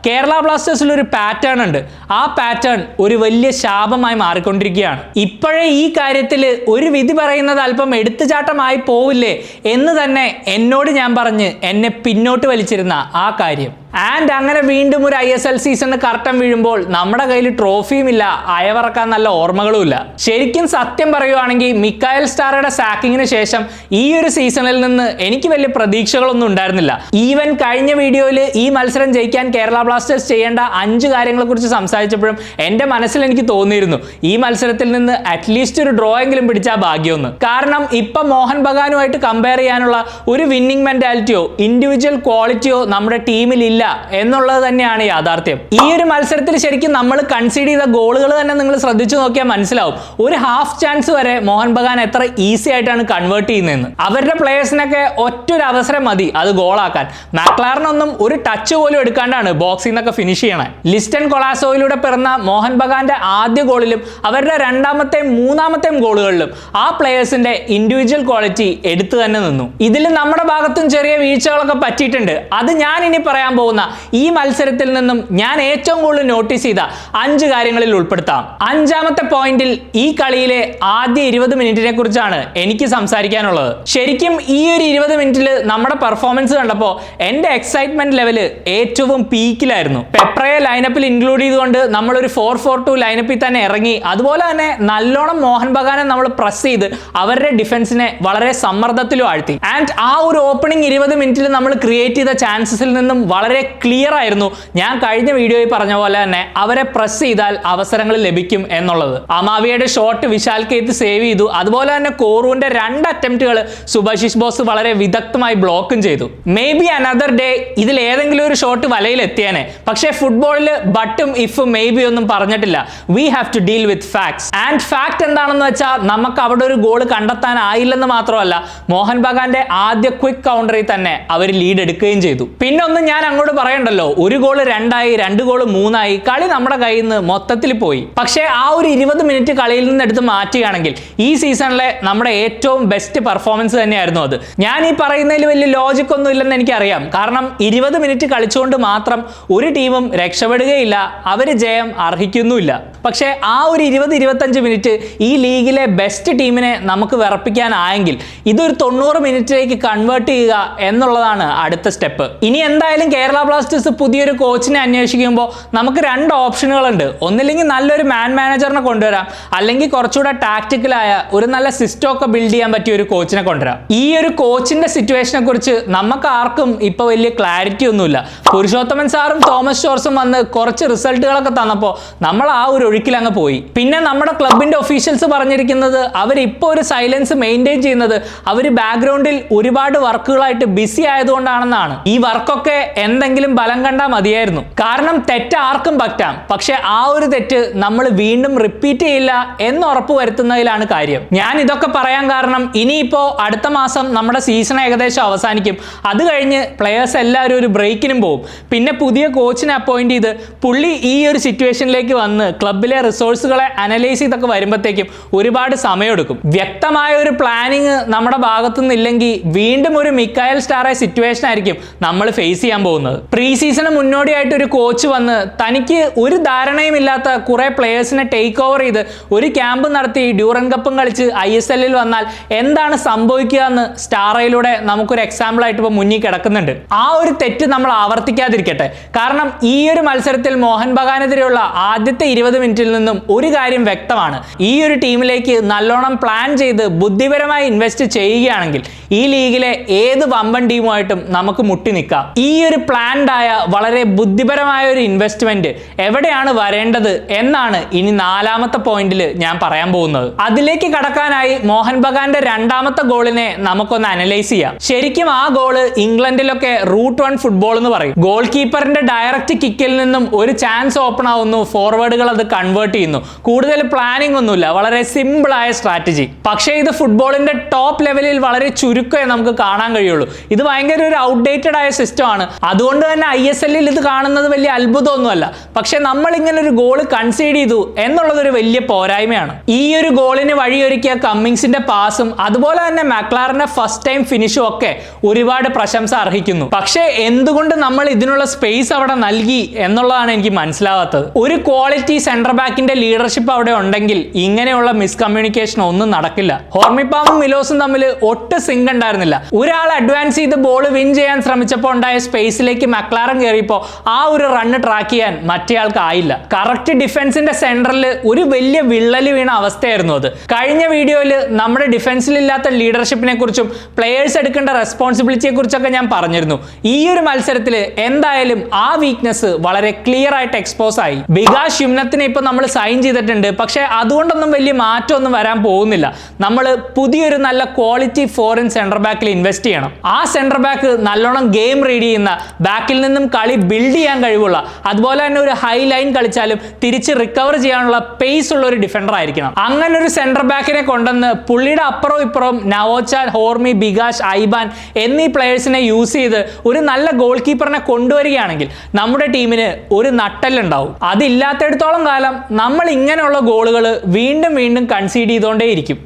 കേരള ബ്ലാസ്റ്റേഴ്സിൽ ഒരു പാറ്റേൺ ഉണ്ട്. ആ പാറ്റേൺ ഒരു വലിയ ശാപമായി മാറിക്കൊണ്ടിരിക്കുകയാണ്. ഇപ്പോഴേ ഈ കാര്യത്തിൽ ഒരു വിധി പറയുന്നത് അല്പം എടുത്തുചാട്ടമായി പോവില്ലേ എന്ന് തന്നെ എന്നോട് ഞാൻ പറഞ്ഞ് എന്നെ പിന്നോട്ട് വലിച്ചിരുന്ന ആ കാര്യം. ആൻഡ് അങ്ങനെ വീണ്ടും ഒരു ISL സീസണിന് കർട്ടൻ വീഴുമ്പോൾ നമ്മുടെ കയ്യിൽ ട്രോഫിയും ഇല്ല, അയവറക്കാൻ നല്ല ഓർമ്മകളും ഇല്ല. ശരിക്കും സത്യം പറയുവാണെങ്കിൽ മിക്കായൽ സ്റ്റാറയുടെ സാക്കിങ്ങിന് ശേഷം ഈ ഒരു സീസണിൽ നിന്ന് എനിക്ക് വലിയ പ്രതീക്ഷകളൊന്നും ഉണ്ടായിരുന്നില്ല. ഈവൻ കഴിഞ്ഞ വീഡിയോയിൽ ഈ മത്സരം ജയിക്കാൻ കേരള ബ്ലാസ്റ്റേഴ്സ് ചെയ്യേണ്ട 5 കാര്യങ്ങളെ കുറിച്ച് സംസാരിച്ചപ്പോഴും എൻ്റെ മനസ്സിൽ എനിക്ക് തോന്നിയിരുന്നു ഈ മത്സരത്തിൽ നിന്ന് അറ്റ്ലീസ്റ്റ് ഒരു ഡ്രോ എങ്കിലും പിടിച്ചാൽ ഭാഗ്യമൊന്ന്. കാരണം ഇപ്പം മോഹൻ ബഗാനുമായിട്ട് കമ്പയർ ചെയ്യാനുള്ള ഒരു വിന്നിംഗ് മെന്റാലിറ്റിയോ ഇൻഡിവിജ്വൽ ക്വാളിറ്റിയോ നമ്മുടെ ടീമിൽ ഇല്ല എന്നുള്ളത് തന്നെയാണ് യാഥാർത്ഥ്യം. ഈ ഒരു മത്സരത്തിൽ ശരിക്കും നമ്മൾ കൺസീഡ് ചെയ്ത ഗോളുകൾ തന്നെ നിങ്ങൾ ശ്രദ്ധിച്ചു നോക്കിയാൽ മനസ്സിലാവും. ഒരു ഹാഫ് ചാൻസ് വരെ മോഹൻ ബഗാൻ എത്ര ഈസി ആയിട്ടാണ് കൺവേർട്ട് ചെയ്യുന്നതെന്ന്. അവരുടെ പ്ലേയേഴ്സിനൊക്കെ ഒറ്റൊരു അവസരം മതി അത് ഗോളാക്കാൻ. മാക്ലാറിനൊന്നും ഒരു ടച്ച് പോലും എടുക്കാണ്ടാണ് ബോക്സിൽ നിന്നൊക്കെ ഫിനിഷ് ചെയ്യണേ. ലിസ്റ്റൻ കൊളാസോയിലൂടെ പിറന്ന മോഹൻ ബഗാന്റെ ആദ്യ ഗോളിലും അവരുടെ രണ്ടാമത്തെയും മൂന്നാമത്തെയും ഗോളുകളിലും ആ പ്ലേയേഴ്സിന്റെ ഇൻഡിവിജ്വൽ ക്വാളിറ്റി എടുത്തു തന്നെ നിന്നു. ഇതിൽ നമ്മുടെ ഭാഗത്തും ചെറിയ വീഴ്ചകളൊക്കെ പറ്റിയിട്ടുണ്ട്. അത് ഞാൻ ഇനി പറയാൻ പോകുന്ന ഈ മത്സരത്തിൽ നിന്നും ഞാൻ ഏറ്റവും കൂടുതൽ നോട്ടീസ് ചെയ്ത 5 കാര്യങ്ങളിൽ ഉൾപ്പെടുത്താം. 5ാമത്തെ പോയിന്റിൽ ഈ കളിയിലെ ആദ്യ 20 മിനിറ്റിനെ കുറിച്ചാണ് എനിക്ക് സംസാരിക്കാനുള്ളത്. ശരിക്കും ഈ ഒരു 20 മിനിറ്റിൽ നമ്മുടെ പെർഫോമൻസ് കണ്ടപ്പോൾ എൻ്റെ എക്സൈറ്റ്മെന്റ് ലെവല് ഏറ്റവും പീക്കിലായിരുന്നു. പെപ്രയെ ലൈനപ്പിൽ ഇൻക്ലൂഡ് ചെയ്തുകൊണ്ട് നമ്മളൊരു 4-4-2 ലൈനപ്പിൽ തന്നെ ഇറങ്ങി. അതുപോലെ തന്നെ നല്ലോണം മോഹൻ ബഗാനെ നമ്മൾ പ്രസ് ചെയ്ത് അവരുടെ ഡിഫൻസിനെ വളരെ സമ്മർദ്ദത്തിലും ആഴ്ത്തി. ആൻഡ് ആ ഒരു ഓപ്പണിംഗ് 20 മിനിറ്റിൽ നമ്മൾ ക്രിയേറ്റ് ചെയ്ത ചാൻസസിൽ നിന്നും വളരെ ക്ലിയർ ആയിരുന്നു ഞാൻ കഴിഞ്ഞ വീഡിയോയിൽ പറഞ്ഞ പോലെ തന്നെ അവരെ പ്രസ് ചെയ്താൽ അവസരങ്ങൾ ലഭിക്കും എന്നുള്ളത്. അമാവിയുടെ ഷോട്ട് വിശാൽ കേത്ത് സേവ് ചെയ്തു. അതുപോലെ തന്നെ കോറുവിന്റെ 2 അറ്റംപ്റ്റുകൾ സുഭാഷിഷ് ബോസ് വളരെ വിദഗ്ധമായി ബ്ലോക്കും ചെയ്തു. മേ ബി അനദർ ഡേ ഇതിൽ ഏതെങ്കിലും ഒരു ഷോട്ട് വലയിൽ എത്തിയേനെ. പക്ഷേ ഫുട്ബോളിൽ ബട്ടും ഇഫും മേ ബി ഒന്നും പറഞ്ഞിട്ടില്ല. We have to deal with facts. And fact എന്താണെന്ന് വെച്ചാൽ നമുക്ക് അവിടെ ഒരു ഗോൾ കണ്ടെത്താനായില്ലെന്ന് മാത്രമല്ല മോഹൻ ബഗാന്റെ ആദ്യ ക്വിക്ക് കൗണ്ടറിൽ തന്നെ അവർ ലീഡ് എടുക്കുകയും ചെയ്തു. പിന്നെ ഒന്നും ഞാൻ അങ്ങോട്ട് പറയണ്ടല്ലോ, ഒരു ഗോൾ 2ആയി, 2 ഗോൾ 3ആയി, കളി നമ്മുടെ കയ്യിൽ നിന്ന് മൊത്തത്തിൽ പോയി. പക്ഷേ ആ ഒരു 20 മിനിറ്റ് കളിയിൽ നിന്ന് എടുത്ത് മാറ്റുകയാണെങ്കിൽ ഈ സീസണിലെ നമ്മുടെ ഏറ്റവും ബെസ്റ്റ് പെർഫോമൻസ് തന്നെയായിരുന്നു അത്. ഞാൻ ഈ പറയുന്നതിൽ വലിയ ലോജിക് ഒന്നും ഇല്ലെന്ന് എനിക്കറിയാം. കാരണം 20 മിനിറ്റ് കളിച്ചുകൊണ്ട് മാത്രം ഒരു ടീമും രക്ഷപ്പെടുകയില്ല, അവർ ജയം അർഹിക്കുന്നുമില്ല. പക്ഷേ ആ ഒരു 20-25 മിനിറ്റ് ഈ ലീഗിലെ ബെസ്റ്റ് ടീമിനെ നമുക്ക് വിറപ്പിക്കാനായെങ്കിൽ ഇതൊരു 90 മിനിറ്റിലേക്ക് കൺവേർട്ട് ചെയ്യുക എന്നുള്ളതാണ് അടുത്ത സ്റ്റെപ്പ്. ഇനി എന്തായാലും കേരള ബ്ലാസ്റ്റേഴ്സ് പുതിയൊരു കോച്ചിനെ അന്വേഷിക്കുമ്പോൾ നമുക്ക് 2 ഓപ്ഷനുകളുണ്ട്. ഒന്നില്ലെങ്കിൽ നല്ലൊരു മാനേജറിനെ കൊണ്ടുവരാം, അല്ലെങ്കിൽ കുറച്ചുകൂടെ ടാക്ടിക്കലായ ഒരു നല്ല സിസ്റ്റം ഒക്കെ ബിൽഡ് ചെയ്യാൻ പറ്റിയ ഒരു കോച്ചിനെ കൊണ്ടുവരാം. ഈ ഒരു കോച്ചിന്റെ സിറ്റുവേഷനെ കുറിച്ച് നമുക്ക് ആർക്കും ഇപ്പൊ വലിയ ക്ലാരിറ്റി ഒന്നുമില്ല. പുരുഷോത്തമൻ സാറും തോമസ് ജോർജും വന്ന് കുറച്ച് റിസൾട്ടുകളൊക്കെ തന്നപ്പോൾ നമ്മൾ ആ ഒരു ഒഴുക്കിൽ അങ്ങ് പോയി. പിന്നെ നമ്മുടെ ക്ലബിന്റെ ഒഫീഷ്യൽസ് പറഞ്ഞിരിക്കുന്നത് അവരിപ്പോൾ ഒരു സൈലൻസ് മെയിൻറ്റെയിൻ ചെയ്യുന്നത് അവർ ബാക്ക്ഗ്രൗണ്ടിൽ ഒരുപാട് വർക്കുകളായിട്ട് ബിസി ആയതുകൊണ്ടാണെന്നാണ്. ഈ വർക്കൊക്കെ എന്തെങ്കിലും ബലം കണ്ടാൽ മതിയായിരുന്നു. കാരണം തെറ്റ് ആർക്കും പറ്റാം, പക്ഷെ ആ ഒരു തെറ്റ് നമ്മൾ വീണ്ടും റിപ്പീറ്റ് ചെയ്യില്ല എന്ന് ഉറപ്പ് വരുത്തുന്നതിലാണ് കാര്യം. ഞാൻ ഇതൊക്കെ പറയാൻ കാരണം ഇനിയിപ്പോ അടുത്ത മാസം നമ്മുടെ സീസൺ ഏകദേശം അവസാനിക്കും. അത് കഴിഞ്ഞ് പ്ലെയേഴ്സ് എല്ലാവരും ഒരു ബ്രേക്കിനും പോകും. പിന്നെ പുതിയ കോച്ചിനെ അപ്പോയിന്റ് ചെയ്ത് പുള്ളി ഈ ഒരു സിറ്റുവേഷനിലേക്ക് വന്ന് ക്ലബിലെ റിസോഴ്സുകളെ അനലൈസ് ചെയ്തൊക്കെ വരുമ്പോഴത്തേക്കും ഒരുപാട് സമയമെടുക്കും. വ്യക്തമായ ഒരു പ്ലാനിങ് നമ്മുടെ ഭാഗത്തുനിന്ന് ഇല്ലെങ്കിൽ വീണ്ടും ഒരു മിക്കായൽ സ്റ്റാറെ സിറ്റുവേഷൻ ആയിരിക്കും നമ്മൾ ഫേസ് ചെയ്യാൻ പോകുന്നത്. പ്രീ സീസണ് മുന്നോടിയായിട്ട് ഒരു കോച്ച് വന്ന് തനിക്ക് ഒരു ധാരണയും ഇല്ലാത്ത കുറെ പ്ലേയേഴ്സിനെ ടേക്ക് ഓവർ ചെയ്ത് ഒരു ക്യാമ്പ് നടത്തി ഡ്യൂറൻ കപ്പും കളിച്ച് ISL വന്നാൽ എന്താണ് സംഭവിക്കുക എന്ന് സ്റ്റാറയിലൂടെ നമുക്കൊരു എക്സാമ്പിൾ ആയിട്ട് ഇപ്പോൾ മുന്നിൽ കിടക്കുന്നുണ്ട്. ആ ഒരു തെറ്റ് നമ്മൾ ആവർത്തിക്കാതിരിക്കട്ടെ. കാരണം ഈ ഒരു മത്സരത്തിൽ മോഹൻ ബഗാനെതിരെയുള്ള ആദ്യത്തെ 20 മിനിറ്റിൽ നിന്നും ഒരു കാര്യം വ്യക്തമാണ്. ഈ ഒരു ടീമിലേക്ക് നല്ലോണം പ്ലാൻ ചെയ്ത് ബുദ്ധിപരമായി ഇൻവെസ്റ്റ് ചെയ്യുകയാണെങ്കിൽ ഈ ലീഗിലെ ഏത് വമ്പൻ ടീമുമായിട്ടും നമുക്ക് മുട്ടി നിൽക്കാം. ഈ ഒരു പ്ലാൻഡ് ആയ വളരെ ബുദ്ധിപരമായ ഒരു ഇൻവെസ്റ്റ്മെന്റ് എവിടെയാണ് വരേണ്ടത് എന്നാണ് ഇനി 4ാമത്തെ പോയിന്റിൽ ഞാൻ പറയാൻ പോകുന്നത്. അതിലേക്ക് കടക്കാനായി മോഹൻ ബഗാന്റെ 2ാമത്തെ ഗോളിനെ നമുക്കൊന്ന് അനലൈസ് ചെയ്യാം. ശരിക്കും ആ ഗോള് ഇംഗ്ലണ്ടിലൊക്കെ റൂട്ട് 1 ഫുട്ബോൾ എന്ന് പറയും. ഗോൾ കീപ്പറിന്റെ ഡയറക്റ്റ് കിക്കിൽ നിന്നും ഒരു ചാൻസ് ഓപ്പൺ ആവുന്നു, ഫോർവേഡുകൾ അത് കൺവേർട്ട് ചെയ്യുന്നു. കൂടുതൽ പ്ലാനിംഗ് ഒന്നുമില്ല, വളരെ സിമ്പിൾ ആയ സ്ട്രാറ്റജി. പക്ഷേ ഇത് ഫുട്ബോളിന്റെ ടോപ്പ് ലെവലിൽ വളരെ ചുരുക്കമേ നമുക്ക് കാണാൻ കഴിയുള്ളൂ. ഇത് ഭയങ്കര ഒരു ഔട്ട്ഡേറ്റഡ് ആയ സിസ്റ്റം ആണ്. അതുകൊണ്ട് അതുകൊണ്ട് തന്നെ ISL ഇത് കാണുന്നത് വലിയ അത്ഭുതമൊന്നുമല്ല. പക്ഷെ നമ്മൾ ഇങ്ങനെ ഒരു ഗോൾ കൺസീഡ് ചെയ്തു എന്നുള്ളതൊരു വലിയ പോരായ്മയാണ്. ഈ ഒരു ഗോളിന് വഴിയൊരുക്കിയ കമ്മിങ്സിന്റെ പാസും അതുപോലെ തന്നെ മക്ലാറിന്റെ ഫസ്റ്റ് ടൈം ഫിനിഷും ഒക്കെ ഒരുപാട് പ്രശംസ അർഹിക്കുന്നു. പക്ഷേ എന്തുകൊണ്ട് നമ്മൾ ഇതിനുള്ള സ്പേസ് അവിടെ നൽകി എന്നുള്ളതാണ് എനിക്ക് മനസ്സിലാവാത്തത്. ഒരു ക്വാളിറ്റി സെന്റർ ബാക്കിന്റെ ലീഡർഷിപ്പ് അവിടെ ഉണ്ടെങ്കിൽ ഇങ്ങനെയുള്ള മിസ്കമ്മ്യൂണിക്കേഷൻ ഒന്നും നടക്കില്ല. ഹോർമിപ്പാമും മിലോസും തമ്മിൽ ഒട്ടും സിങ്ക് ഉണ്ടായിരുന്നില്ല. ഒരാൾ അഡ്വാൻസ് ചെയ്ത് ബോൾ വിൻ ചെയ്യാൻ ശ്രമിച്ചപ്പോൾ ഉണ്ടായ സ്പേസിലേക്ക് മക്ലാറൻ കയറിയപ്പോൾ ആ ഒരു റണ്ണ് ട്രാക്ക് ചെയ്യാൻ മറ്റേയാൾക്ക് ആയില്ല. കറക്റ്റ് ഡിഫൻസിന്റെ സെന്ററിൽ ഒരു വലിയ വിള്ളല് വീണ അവസ്ഥയായിരുന്നു അത്. കഴിഞ്ഞ വീഡിയോയിൽ നമ്മുടെ ഡിഫൻസിലില്ലാത്ത ലീഡർഷിപ്പിനെ കുറിച്ചും പ്ലെയേഴ്സ് എടുക്കേണ്ട റെസ്പോൺസിബിലിറ്റിയെ കുറിച്ചൊക്കെ ഞാൻ പറഞ്ഞിരുന്നു. ഈ ഒരു മത്സരത്തിൽ എന്തായാലും ആ വീക്ക്നെസ് വളരെ ക്ലിയർ ആയിട്ട് എക്സ്പോസ് ആയി. ബികാഷ് യുംനത്തിനെ ഇപ്പൊ നമ്മൾ സൈൻ ചെയ്തിട്ടുണ്ട്. പക്ഷെ അതുകൊണ്ടൊന്നും വലിയ മാറ്റമൊന്നും വരാൻ പോകുന്നില്ല. നമ്മൾ പുതിയൊരു നല്ല ക്വാളിറ്റി ഫോറിൻ സെന്റർ ബാക്കിൽ ഇൻവെസ്റ്റ് ചെയ്യണം. ആ സെന്റർ ബാക്ക് നല്ലോണം ഗെയിം റീഡ് ചെയ്യുന്ന, ബാക്കിൽ നിന്നും കളി ബിൽഡ് ചെയ്യാൻ കഴിവുള്ള, അതുപോലെ തന്നെ ഒരു ഹൈ ലൈൻ കളിച്ചാലും തിരിച്ച് റിക്കവർ ചെയ്യാനുള്ള പേസ് ഉള്ള ഒരു ഡിഫൻഡർ ആയിരിക്കണം. അങ്ങനെ ഒരു സെന്റർ ബാക്കിനെ കൊണ്ടുവന്ന് പുള്ളിയുടെ അപ്പുറവും ഇപ്പുറവും നവോച്ചാൽ, ഹോർമി, ബികാഷ്, ഐബാൻ എന്നീ പ്ലേയേഴ്സിനെ യൂസ് ചെയ്ത് ഒരു നല്ല ഗോൾ കീപ്പറിനെ കൊണ്ടുവരികയാണെങ്കിൽ നമ്മുടെ ടീമിന് ഒരു നട്ടലുണ്ടാവും. അതില്ലാത്തടത്തോളം കാലം നമ്മൾ ഇങ്ങനെയുള്ള ഗോളുകൾ വീണ്ടും വീണ്ടും കൺസീഡ് ചെയ്തുകൊണ്ടേയിരിക്കും.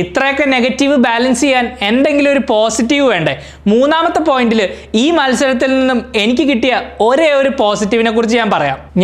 ഇത്രയൊക്കെ നെഗറ്റീവ് ബാലൻസ് ചെയ്യാൻ എന്തെങ്കിലും ഒരു പോസിറ്റീവ് വേണ്ടേ? മൂന്നാമത്തെ പോയിന്റിൽ ഈ മത്സരത്തിൽ നിന്നും എനിക്ക് കിട്ടിയ ഒരേ ഒരു പോസിറ്റീവിനെ കുറിച്ച്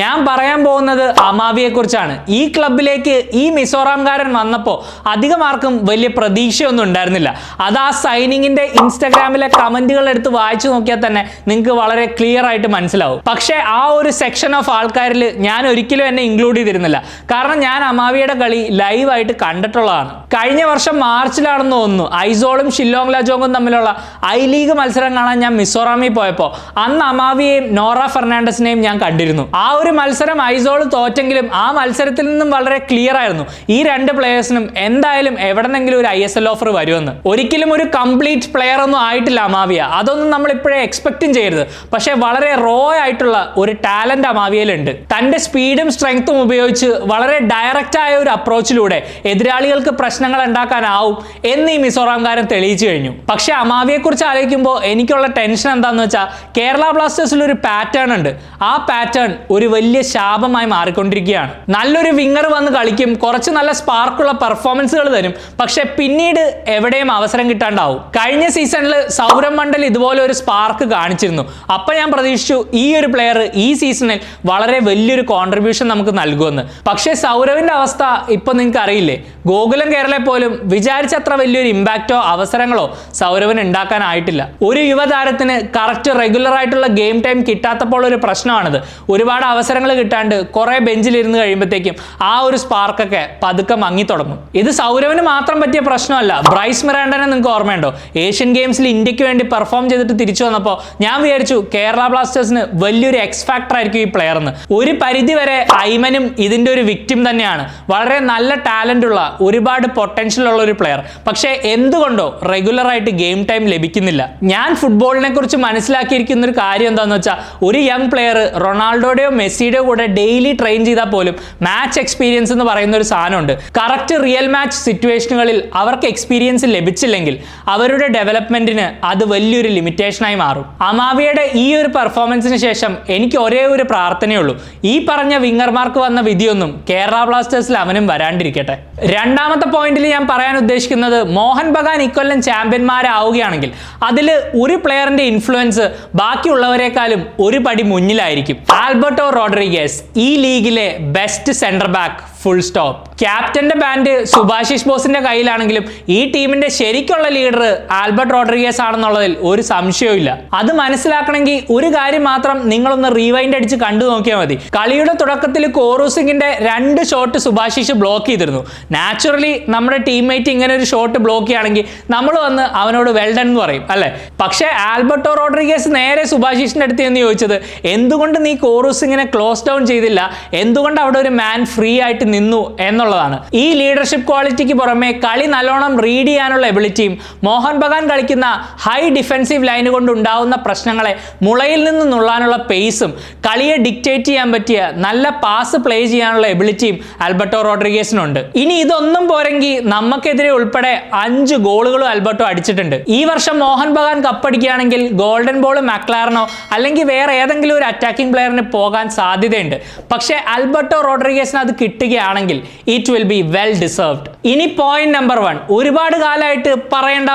ഞാൻ പറയാൻ പോകുന്നത് അമാവിയെ കുറിച്ചാണ്. ഈ ക്ലബിലേക്ക് ഈ മിസോറാംകാരൻ വന്നപ്പോൾ അധികം ആർക്കും വലിയ പ്രതീക്ഷയൊന്നും ഉണ്ടായിരുന്നില്ല. അത് ആ സൈനിങ്ങിന്റെ ഇൻസ്റ്റാഗ്രാമിലെ കമന്റുകൾ എടുത്ത് വായിച്ചു നോക്കിയാൽ തന്നെ നിങ്ങൾക്ക് വളരെ ക്ലിയർ ആയിട്ട് മനസ്സിലാവും. പക്ഷേ ആ ഒരു സെക്ഷൻ ഓഫ് ആൾക്കാരിൽ ഞാൻ ഒരിക്കലും എന്നെ ഇൻക്ലൂഡ് ചെയ്തിരുന്നില്ല. കാരണം ഞാൻ അമാവിയുടെ കളി ലൈവായിട്ട് കണ്ടിട്ടുള്ളതാണ്. കഴിഞ്ഞ വർഷം മാർച്ചിലാണെന്ന് തോന്നുന്നു ഐസോളും ഷില്ലോങ് ലജോങ്ങും തമ്മിലുള്ള ഐ ലീഗ് മത്സരം കാണാൻ ഞാൻ മിസോറാമിൽ പോയപ്പോൾ അന്ന് അമാവിയെയും നോറ ഫെർണാണ്ടസിനെയും ഞാൻ കണ്ടിരുന്നു. ആ ഒരു മത്സരം ഐസോൾ തോറ്റെങ്കിലും ആ മത്സരത്തിൽ നിന്നും വളരെ ക്ലിയർ ആയിരുന്നു ഈ രണ്ട് പ്ലേയേഴ്സിനും എന്തായാലും എവിടെന്നെങ്കിലും ഒരു ISL ഓഫർ വരുമെന്ന്. ഒരിക്കലും ഒരു കംപ്ലീറ്റ് പ്ലെയർ ഒന്നും ആയിട്ടില്ല അമാവിയ, അതൊന്നും നമ്മൾ ഇപ്പോഴേ എക്സ്പെക്റ്റും ചെയ്യരുത്. പക്ഷെ വളരെ റോ ആയിട്ടുള്ള ഒരു ടാലന്റ് അമാവിയയിലുണ്ട്. തന്റെ സ്പീഡും സ്ട്രെങ്ത്തും ഉപയോഗിച്ച് വളരെ ഡയറക്റ്റ് ആയ ഒരു അപ്രോച്ചിലൂടെ എതിരാളികൾക്ക് പ്രശ്നങ്ങൾ ഉണ്ടാക്കാനാവും എന്ന് ഈ മിസോറാംകാരൻ തെളിയിച്ചു കഴിഞ്ഞു. പക്ഷെ അമാവിയെ കുറിച്ച് ആലോചിക്കുമ്പോൾ എനിക്കുള്ള ടെൻഷൻ എന്താണെന്ന് വെച്ചാൽ കേരള ബ്ലാസ്റ്റേഴ്സിൽ ഒരു പാറ്റേൺ ഉണ്ട്. ആ പാറ്റേൺ ഒരു വലിയ ശാപമായി മാറിക്കൊണ്ടിരിക്കുകയാണ്. നല്ലൊരു വിങ്ങർ വന്ന് കളിക്കും, കുറച്ച് നല്ല സ്പാർക്കുള്ള പെർഫോമൻസുകൾ തരും, പക്ഷെ പിന്നീട് എവിടെയും അവസരം കിട്ടാണ്ടാവും. കഴിഞ്ഞ സീസണിൽ സൗരവ് മണ്ഡൽ ഇതുപോലെ ഒരു സ്പാർക്ക് കാണിച്ചിരുന്നു. അപ്പൊ ഞാൻ പ്രതീക്ഷിച്ചു ഈ ഒരു പ്ലെയർ ഈ സീസണിൽ വളരെ വലിയൊരു കോൺട്രിബ്യൂഷൻ നമുക്ക് നൽകുമെന്ന്. പക്ഷേ സൗരവിന്റെ അവസ്ഥ ഇപ്പൊ നിങ്ങൾക്ക് അറിയില്ലേ. ഗോകുലം കേരളയെ പോലും വിചാരിച്ചത്ര വലിയൊരു ഇമ്പാക്റ്റോ അവസരങ്ങളോ സൗരവിന് ഉണ്ടാക്കാനായിട്ടില്ല. ഒരു യുവതാരത്തിന് കറക്റ്റ് റെഗുലർ ആയിട്ടുള്ള ഗെയിം ടൈം കിട്ടാത്തപ്പോൾ ഒരു പ്രശ്നമാണിത്. ഒരുപാട് അവസരങ്ങൾ കിട്ടാണ്ട് കുറെ ബെഞ്ചിലിരുന്ന് കഴിയുമ്പോഴത്തേക്കും ആ ഒരു സ്പാർക്കൊക്കെ പതുക്കെ മങ്ങി തുടങ്ങും. ഇത് സൗരവിന് മാത്രം പറ്റിയ പ്രശ്നമല്ല. ബ്രൈസ് മിറാണ്ടനെ നിങ്ങൾക്ക് ഓർമ്മയുണ്ടോ? ഏഷ്യൻ ഗെയിംസിൽ ഇന്ത്യക്ക് വേണ്ടി പെർഫോം ചെയ്തിട്ട് തിരിച്ചു വന്നപ്പോൾ ഞാൻ വിചാരിച്ചു കേരള ബ്ലാസ്റ്റേഴ്സിന് വലിയൊരു എക്സ് ഫാക്ടർ ആയിരിക്കും ഈ പ്ലെയർ എന്ന്. ഒരു പരിധി വരെ ഐമനും ഇതിന്റെ ഒരു വിക്ടിം തന്നെയാണ്. വളരെ നല്ല ടാലന്റ് ഉള്ള, ഒരുപാട് പൊട്ടൻഷ്യൽ ഉള്ള ഒരു പ്ലെയർ. പക്ഷേ എന്തുകൊണ്ടോ റെഗുലർ ആയിട്ട് ഗെയിം ടൈം ലഭിക്കുന്നില്ല. ഞാൻ ഫുട്ബോളിനെ കുറിച്ച് മനസ്സിലാക്കിയിരിക്കുന്ന ഒരു കാര്യം എന്താണെന്ന് വെച്ചാൽ ഒരു യങ് പ്ലെയർ റൊണാൾഡോയുടെയോ മെസ്സിയുടെയോ കൂടെ ഡെയിലി ട്രെയിൻ ചെയ്താൽ പോലും മാച്ച് എക്സ്പീരിയൻസ് എന്ന് പറയുന്ന ഒരു സാധനമുണ്ട്. കറക്റ്റ് റിയൽ മാച്ച് സിറ്റുവേഷനുകളിൽ അവർക്ക് എക്സ്പീരിയൻസ് ലഭിച്ചില്ലെങ്കിൽ അവരുടെ ഡെവലപ്മെന്റിന് അത് വലിയൊരു ലിമിറ്റേഷനായി മാറും. അമാവിയുടെ ഈ ഒരു പെർഫോമൻസിന് ശേഷം എനിക്ക് ഒരേ ഒരു പ്രാർത്ഥനയുള്ളൂ, ഈ പറഞ്ഞ വിങ്ങർമാർക്ക് വന്ന വിധിയൊന്നും കേരള ബ്ലാസ്റ്റേഴ്സിൽ അവനും വരാണ്ടിരിക്കട്ടെ. രണ്ടാമത്തെ പോയിന്റിൽ ഞാൻ പറയാൻ ഉദ്ദേശിക്കുന്നത് മോഹൻ ബഗാൻ ഇക്കൊല്ലം ചാമ്പ്യന്മാരാവുകയാണെങ്കിൽ അതിൽ ഒരു പ്ലെയറിന്റെ ഇൻഫ്ലുവൻസ് ബാക്കിയുള്ളവരെക്കാളും ഒരു പടി മുന്നിലായിരിക്കും. ആൽബർട്ടോ റോഡ്രിഗസ് ഈ ലീഗിലെ best centre back, full stop. ക്യാപ്റ്റന്റെ ബാൻഡ് സുഭാഷിഷ് ബോസിന്റെ കയ്യിലാണെങ്കിലും ഈ ടീമിന്റെ ശരിക്കുള്ള ലീഡർ ആൽബർട്ട് റോഡ്രിഗസ് ആണെന്നുള്ളതിൽ ഒരു സംശയവും ഇല്ല. അത് മനസ്സിലാക്കണമെങ്കിൽ ഒരു കാര്യം മാത്രം നിങ്ങളൊന്ന് റീവൈൻഡ് അടിച്ച് കണ്ടു നോക്കിയാൽ മതി. കളിയുടെ തുടക്കത്തിൽ കോറൂസിംഗിന്റെ 2 ഷോട്ട് സുഭാഷിഷ് ബ്ലോക്ക് ചെയ്തിരുന്നു. നാച്ചുറലി നമ്മുടെ ടീംമേറ്റ് ഇങ്ങനെ ഒരു ഷോട്ട് ബ്ലോക്ക് ചെയ്യുകയാണെങ്കിൽ നമ്മൾ വന്ന് അവനോട് വെൽഡൺ എന്ന് പറയും അല്ലെ. പക്ഷേ ആൽബർട്ടോ റോഡ്രിഗസ് നേരെ സുഭാഷിഷിന്റെ അടുത്ത് എന്ന് ചോദിച്ചത് എന്തുകൊണ്ട് നീ കോറൂസിംഗിനെ ക്ലോസ് ഡൗൺ ചെയ്തില്ല, എന്തുകൊണ്ട് അവിടെ ഒരു മാൻ ഫ്രീ ആയിട്ട് നിന്നു എന്നുള്ളതാണ്. ഈ ലീഡർഷിപ്പ് ക്വാളിറ്റിക്ക് പുറമെ കളി നല്ലോണം റീഡ് ചെയ്യാനുള്ള എബിലിറ്റിയും മോഹൻ ബഗാൻ കളിക്കുന്ന ഹൈ ഡിഫെൻസീവ് ലൈൻ കൊണ്ട് ഉണ്ടാവുന്ന പ്രശ്നങ്ങളെ മുളയിൽ നിന്ന് നുള്ളാനുള്ള പേസും കളിയെ ഡിക്റ്റേറ്റ് ചെയ്യാൻ പറ്റിയ നല്ല പാസ് പ്ലേ ചെയ്യാനുള്ള എബിലിറ്റിയും ആൽബർട്ടോ റോഡ്രിഗസിനുണ്ട്. ഇനി ഇതൊന്നും പോരെങ്കിൽ നമുക്കെതിരെ ഉൾപ്പെടെ 5 ഗോളുകളും ആൽബർട്ടോ അടിച്ചിട്ടുണ്ട്. ഈ വർഷം മോഹൻ ബഗാൻ കപ്പടിക്കുകയാണെങ്കിൽ ഗോൾഡൻ ബോൾ മക്ലാരനോ അല്ലെങ്കിൽ വേറെ ഏതെങ്കിലും ഒരു അറ്റാക്കിംഗ് പ്ലെയറിന് പോകാൻ സാധ്യതയുണ്ട്. പക്ഷേ ആൽബർട്ടോ റോഡ്രിഗസിന് അത് കിട്ടുകയാണെങ്കിൽ it will be well deserved. ഇനി പോയിന്റ് നമ്പർ 1, ഒരുപാട് കാലമായിട്ട് പറയണ്ട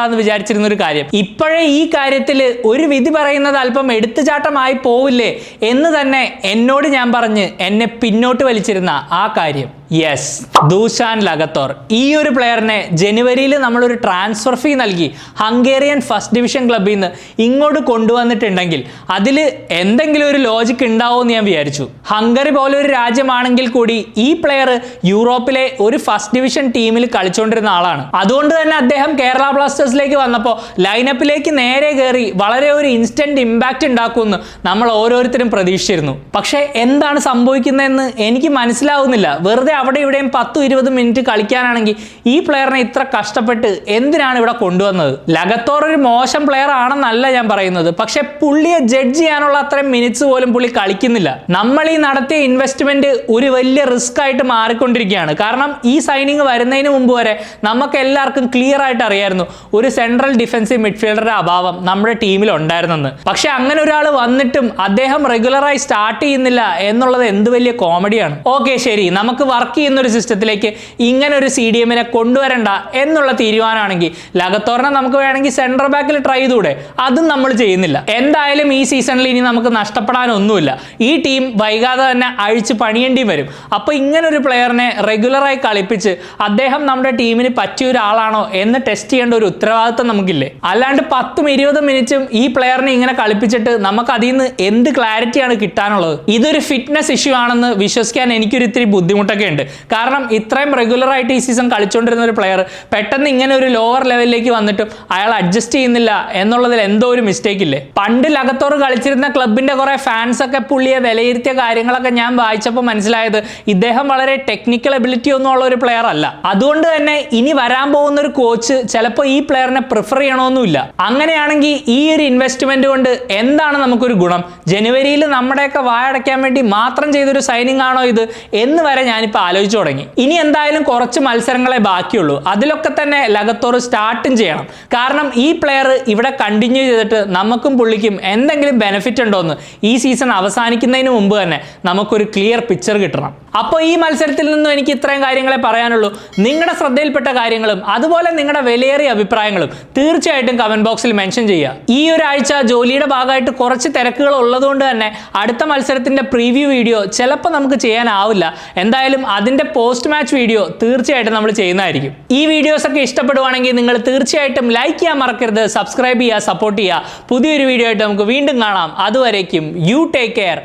എന്ന് വിചാരിച്ചിരുന്ന ഒരു കാര്യം, ഇപ്പോഴേ ഈ കാര്യത്തിൽ ഒരു വിധി പറയുന്നത് അല്പം എടുത്തുചാട്ടമായി പോവില്ലേ എന്ന് തന്നെ എന്നോട് ഞാൻ പറഞ്ഞ് എന്നെ പിന്നോട്ട് വലിച്ചിരുന്ന ആ കാര്യം. യെസ്, ദൂഷാൻ ലഗത്തോർ. ഈ ഒരു പ്ലെയറിനെ ജനുവരിയിൽ നമ്മളൊരു ട്രാൻസ്ഫർ ഫീ നൽകി ഹംഗേറിയൻ ഫസ്റ്റ് ഡിവിഷൻ ക്ലബ്ബിൽ നിന്ന് ഇങ്ങോട്ട് കൊണ്ടുവന്നിട്ടുണ്ടെങ്കിൽ അതിൽ എന്തെങ്കിലും ഒരു ലോജിക്ക് ഉണ്ടാവുമെന്ന് ഞാൻ വിചാരിച്ചു. ഹംഗറി പോലെ ഒരു രാജ്യമാണെങ്കിൽ കൂടി ഈ പ്ലെയർ യൂറോപ്പിലെ ഒരു ഫസ്റ്റ് ഡിവിഷൻ ടീമിൽ കളിച്ചുകൊണ്ടിരുന്ന ആളാണ്. അതുകൊണ്ട് തന്നെ അദ്ദേഹം കേരള ബ്ലാസ്റ്റേഴ്സിലേക്ക് വന്നപ്പോൾ ലൈനപ്പിലേക്ക് നേരെ കയറി വളരെ ഒരു ഇൻസ്റ്റന്റ് ഇമ്പാക്റ്റ് ഉണ്ടാക്കുമെന്ന് നമ്മൾ ഓരോരുത്തരും പ്രതീക്ഷിച്ചിരുന്നു. പക്ഷേ എന്താണ് സംഭവിക്കുന്നതെന്ന് എനിക്ക് മനസ്സിലാവുന്നില്ല. വെറുതെ അവിടെ ഇവിടെയും 10-20 മിനിറ്റ് കളിക്കാനാണെങ്കിൽ ഈ പ്ലെയറിനെ ഇത്ര കഷ്ടപ്പെട്ട് എന്തിനാണ് ഇവിടെ കൊണ്ടുവന്നത്? ലഗത്തോർ ഒരു മോശം പ്ലെയർ ആണെന്നല്ല ഞാൻ പറയുന്നത്, പക്ഷെ പുള്ളിയെ ജഡ്ജ് ചെയ്യാനുള്ള അത്രയും മിനിറ്റ്സ് പോലും പുള്ളി കളിക്കുന്നില്ല. നമ്മൾ ഈ നടത്തിയ ഇൻവെസ്റ്റ്മെന്റ് ഒരു വലിയ റിസ്ക് ആയിട്ട് മാറിക്കൊണ്ടിരിക്കുകയാണ്. കാരണം ഈ സൈനിങ് വരുന്നതിന് മുമ്പ് വരെ നമുക്ക് എല്ലാവർക്കും ക്ലിയർ ആയിട്ട് അറിയായിരുന്നു ഒരു സെൻട്രൽ ഡിഫൻസീവ് മിഡ്ഫീൽഡറുടെ അഭാവം നമ്മുടെ ടീമിൽ ഉണ്ടായിരുന്നെന്ന്. പക്ഷെ അങ്ങനെ ഒരാൾ വന്നിട്ടും അദ്ദേഹം റെഗുലറായി സ്റ്റാർട്ട് ചെയ്യുന്നില്ല എന്നുള്ളത് എന്ത് വലിയ കോമഡിയാണ്. ഓക്കെ, ശരി, നമുക്ക് വർക്ക് ചെയ്യുന്ന ഒരു സിസ്റ്റത്തിലേക്ക് ഇങ്ങനെ ഒരു CDMനെ കൊണ്ടുവരണ്ട എന്നുള്ള തീരുമാനമാണെങ്കിൽ ലഗത്തോറിനെ നമുക്ക് വേണമെങ്കിൽ സെൻട്രൽ ബാക്കിൽ ട്രൈ ചെയ്തൂടെ? അതും നമ്മൾ ചെയ്യുന്നില്ല. എന്തായാലും ഈ സീസണിൽ ഇനി നമുക്ക് നഷ്ടപ്പെടാനൊന്നുമില്ല. ഈ ടീം വൈകാതെ തന്നെ അഴിച്ച് പണിയേണ്ടി വരും. അപ്പോൾ ഇങ്ങനെ ഒരു പ്ലെയറിനെ റെഗുലറായി കളിപ്പിച്ച് അദ്ദേഹം നമ്മുടെ ടീമിന് പറ്റിയ ഒരാളാണോ എന്ന് ടെസ്റ്റ് ചെയ്യേണ്ട ഒരു ഉത്തരവാദിത്വം നമുക്കില്ലേ? അല്ലാണ്ട് 10-20 മിനിറ്റും ഈ പ്ലെയറിനെ ഇങ്ങനെ കളിപ്പിച്ചിട്ട് നമുക്ക് അതിൽ നിന്ന് എന്ത് ക്ലാരിറ്റിയാണ് കിട്ടാനുള്ളത്? ഇതൊരു ഫിറ്റ്നസ് ഇഷ്യൂ ആണെന്ന് വിശ്വസിക്കാൻ എനിക്കൊരു ഇത്തിരി ബുദ്ധിമുട്ടൊക്കെ ഉണ്ട്. കാരണം ഇത്രയും റെഗുലർ ആയിട്ട് ഈ സീസൺ കളിച്ചുകൊണ്ടിരുന്ന ഒരു പ്ലെയർ പെട്ടെന്ന് ഇങ്ങനെ ഒരു ലോവർ ലെവലിലേക്ക് വന്നിട്ടും അയാൾ അഡ്ജസ്റ്റ് ചെയ്യുന്നില്ല എന്നുള്ളതിൽ എന്തോ ഒരു മിസ്റ്റേക്ക് ഇല്ലേ? പണ്ട് ലഗത്തോർ കളിച്ചിരുന്ന ക്ലബിന്റെ കുറെ ഫാൻസ് ഒക്കെ പുള്ളിയെ വിലയിരുത്തിയ കാര്യങ്ങളൊക്കെ ഞാൻ വായിച്ചപ്പോൾ മനസ്സിലായത് ഇദ്ദേഹം വളരെ ടെക്നിക്കൽ എബിലിറ്റി ഒന്നും ഉള്ള ഒരു പ്ലെയർ അല്ല. അതുകൊണ്ട് തന്നെ ഇനി വരാൻ പോകുന്ന ഒരു കോച്ച് ചിലപ്പോൾ ഈ പ്ലെയറിനെ പ്രിഫർ ചെയ്യണമെന്നില്ല. അങ്ങനെയാണെങ്കിൽ ഈ ഒരു ഇൻവെസ്റ്റ്മെന്റ് കൊണ്ട് എന്താണ് നമുക്കൊരു ഗുണം? ജനുവരിയിൽ നമ്മുടെയൊക്കെ വായടയ്ക്കാൻ വേണ്ടി മാത്രം ചെയ്തൊരു സൈനിങ് ആണോ ഇത് എന്ന് വരെ ഞാനിപ്പോൾ ആലോചിച്ചു തുടങ്ങി. ഇനി എന്തായാലും കുറച്ച് മത്സരങ്ങളെ ബാക്കിയുള്ളൂ. അതിലൊക്കെ തന്നെ ലഗത്തോർ സ്റ്റാർട്ടും ചെയ്യണം. കാരണം ഈ പ്ലെയർ ഇവിടെ കണ്ടിന്യൂ ചെയ്തിട്ട് നമുക്കും പുള്ളിക്കും എന്തെങ്കിലും ബെനിഫിറ്റ് ഉണ്ടോയെന്ന് ഈ സീസൺ അവസാനിക്കുന്നതിന് മുമ്പ് തന്നെ നമുക്കൊരു ക്ലിയർ പിക്ചർ കിട്ടണം. അപ്പോൾ ഈ മത്സരത്തിൽ നിന്നും എനിക്ക് ഇത്രയും കാര്യങ്ങളെ പറയാനുള്ളൂ. നിങ്ങളുടെ ശ്രദ്ധയിൽപ്പെട്ട കാര്യങ്ങളും അതുപോലെ നിങ്ങളുടെ വിലയേറിയ അഭിപ്രായങ്ങളും തീർച്ചയായിട്ടും കമന്റ് ബോക്സിൽ മെൻഷൻ ചെയ്യുക. ഈ ഒരാഴ്ച ജോലിയുടെ ഭാഗമായിട്ട് കുറച്ച് തിരക്കുകൾ ഉള്ളതുകൊണ്ട് തന്നെ അടുത്ത മത്സരത്തിന്റെ പ്രീവ്യൂ വീഡിയോ ചിലപ്പോൾ നമുക്ക് ചെയ്യാനാവില്ല. എന്തായാലും അതിന്റെ പോസ്റ്റ് മാച്ച് വീഡിയോ തീർച്ചയായിട്ടും നമ്മൾ ചെയ്യുന്നതായിരിക്കും. ഈ വീഡിയോസ് ഒക്കെ ഇഷ്ടപ്പെടുവാണെങ്കിൽ നിങ്ങൾ തീർച്ചയായിട്ടും ലൈക്ക് ചെയ്യാൻ മറക്കരുത്, സബ്സ്ക്രൈബ് ചെയ്യുക, സപ്പോർട്ട് ചെയ്യുക. പുതിയൊരു വീഡിയോ ആയിട്ട് നമുക്ക് വീണ്ടും കാണാം. അതുവരേക്കും you take care.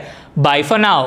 Bye for now.